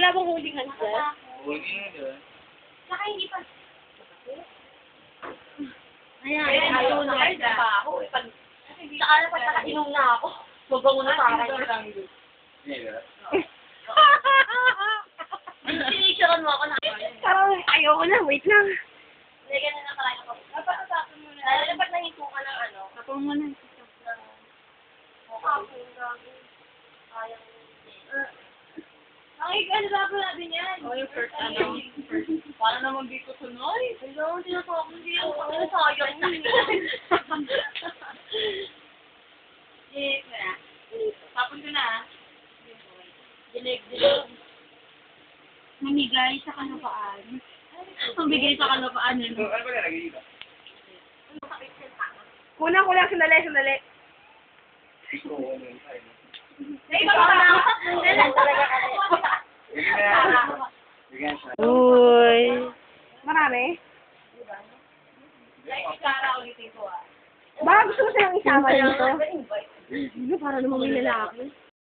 Wala bang huling hands dyan? Huli yun. Saka hindi pa. Ayan, Ayaw na kayo pa ako. Saka na pagkakainom na ako. Mabango na sa akin. Sinisyaran mo ako na. Parang ayoko na, wait lang. Hindi, ganun na pala ako. Napakasapin mo na. Lalo na pag nahinto ka ng ano. Tapos mo na. Sayang. Ano ba po natin yan? Oh, yung first ano. Para naman di ko sunoy. Hello, tinatawag mo din ako. Ano sayang na. Eh, wala. Tapon ko na. Dilig. Namigay sa kanapaan. Mamigay sa kanapaan yun. Ano ba nalagay dito? Kulang, sandali. Oo, ano yun tayo. Ay, baka na. Talaga kasi. Bigyan siya. Uy. Marami? Like, Kara ulitin ko ah. Baka gusto mo silang isama dito? Para naman may lalaki.